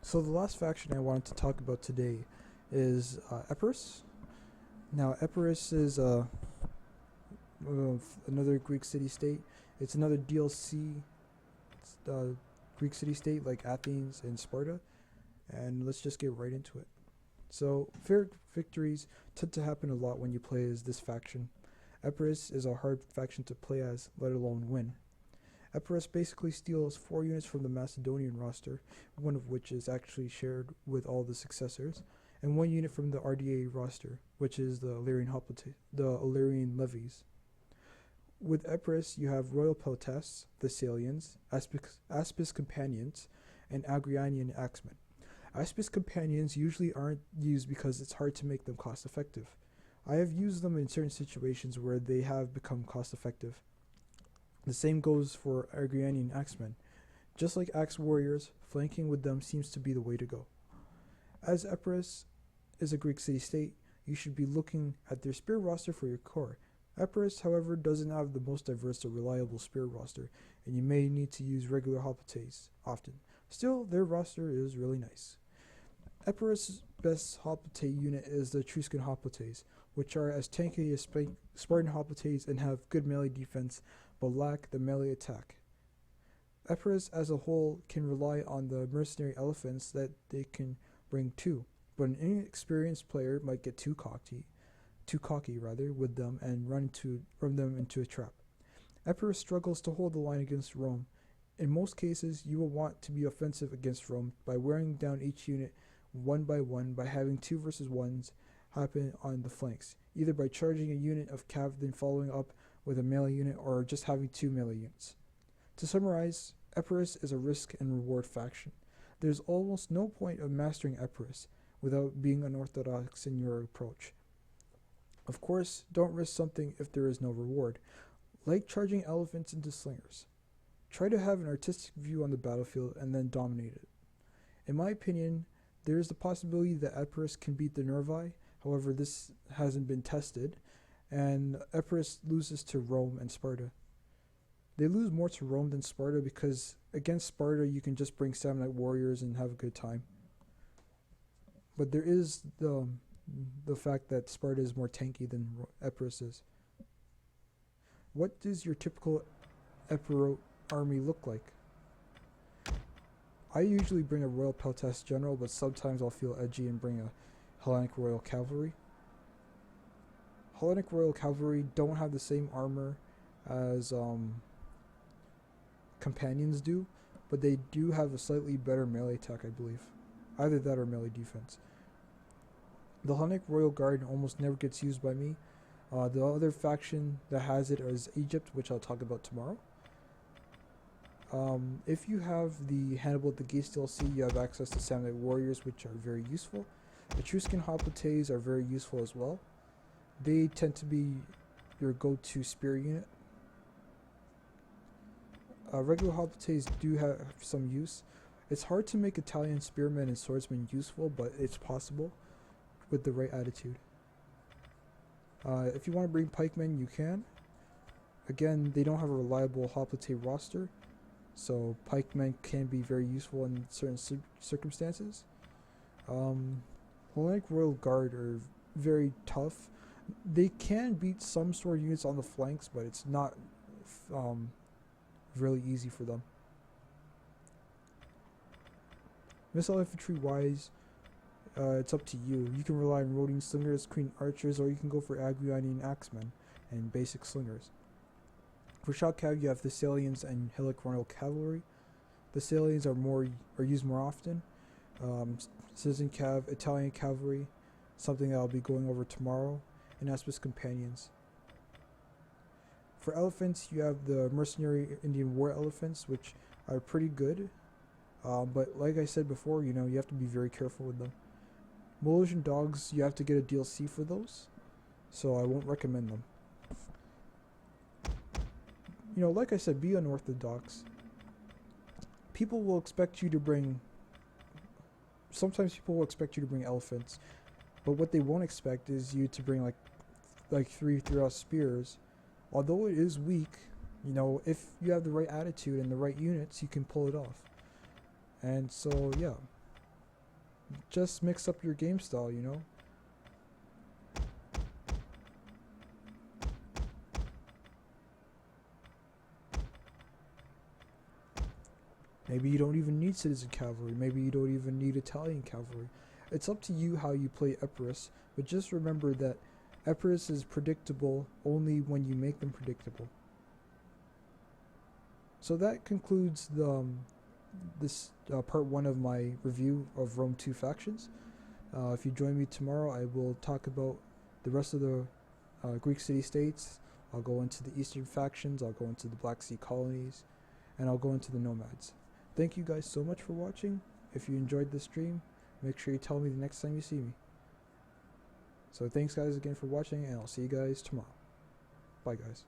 So the last faction I wanted to talk about today is Epirus. Now Epirus is another Greek city-state. It's another DLC Greek city-state like Athens and Sparta. And let's just get right into it. So fair victories tend to happen a lot when you play as this faction. Epirus is a hard faction to play as, let alone win. Epirus basically steals 4 units from the Macedonian roster, one of which is actually shared with all the successors, and 1 unit from the RDA roster, which is the Illyrian levies. With Epirus, you have Royal Peltasts, Thessalians, Aspis Companions, and Agrianian Axemen. Aspis Companions usually aren't used because it's hard to make them cost effective. I have used them in certain situations where they have become cost effective. The same goes for Agrianian Axemen. Just like Axe Warriors, flanking with them seems to be the way to go. As Epirus is a Greek city-state, you should be looking at their spear roster for your core. Epirus, however, doesn't have the most diverse or reliable spear roster, and you may need to use regular hoplites often. Still, their roster is really nice. Epirus' best hoplite unit is the Etruscan hoplites, which are as tanky as Spartan hoplites and have good melee defense, but lack the melee attack. Epirus as a whole can rely on the mercenary elephants that they can bring too, but an inexperienced player might get too cocky with them and run them into a trap. Epirus struggles to hold the line against Rome. In most cases, you will want to be offensive against Rome by wearing down each unit one by one by having 2 versus 1s happen on the flanks, either by charging a unit of cav then following up with a melee unit or just having 2 melee units. To summarize, Epirus is a risk and reward faction. There's almost no point of mastering Epirus without being unorthodox in your approach. Of course, don't risk something if there is no reward, like charging elephants into slingers. Try to have an artistic view on the battlefield and then dominate it. In my opinion, there is the possibility that Epirus can beat the Nervi, however this hasn't been tested, and Epirus loses to Rome and Sparta. They lose more to Rome than Sparta because against Sparta you can just bring Samnite warriors and have a good time. But there is the fact that Sparta is more tanky than Epirus is. What does your typical Epirot army look like? I usually bring a Royal Peltast General, but sometimes I'll feel edgy and bring a Hellenic Royal Cavalry. Hellenic Royal Cavalry don't have the same armor as companions do, but they do have a slightly better melee attack, I believe. Either that or melee defense. The Hellenic Royal Guard almost never gets used by me. The other faction that has it is Egypt, which I'll talk about tomorrow. If you have the Hannibal the Geese DLC, you have access to Samnite Warriors, which are very useful. Etruscan hoplites are very useful as well. They tend to be your go-to spear unit. Regular hoplites do have some use. It's hard to make Italian spearmen and swordsmen useful, but it's possible with the right attitude. If you want to bring pikemen, you can. Again, they don't have a reliable hoplite roster, so pikemen can be very useful in certain circumstances. Hellenic Royal Guard are very tough. They can beat some sword units on the flanks, but it's not really easy for them. Missile infantry wise, it's up to you. You can rely on Rhodian slingers, Queen archers, or you can go for Agrianian axemen and basic slingers. For shock cav, you have Thessalians and Hellenic Royal Cavalry. Thessalians are used more often. Citizen cav, Italian cavalry, something that I'll be going over tomorrow, and Aspis companions. For elephants, you have the mercenary Indian war elephants, which are pretty good. But like I said before, you have to be very careful with them. Milesian dogs, you have to get a DLC for those, so I won't recommend them. Like I said, be unorthodox. People will expect you to bring... Sometimes people will expect you to bring elephants, but what they won't expect is you to bring like 3 3-out spears. Although it is weak, if you have the right attitude and the right units, you can pull it off. And so, yeah. just mix up your game style, you know? Maybe you don't even need citizen cavalry. Maybe you don't even need Italian cavalry. It's up to you how you play Epirus, but just remember that Epirus is predictable only when you make them predictable. So that concludes this part 1 of my review of Rome 2 factions. If you join me tomorrow, I will talk about the rest of the Greek city-states. I'll go into the eastern factions, I'll go into the Black Sea colonies, and I'll go into the nomads. Thank you guys so much for watching. If you enjoyed this stream, make sure you tell me the next time you see me. So thanks guys again for watching, and I'll see you guys tomorrow. Bye guys.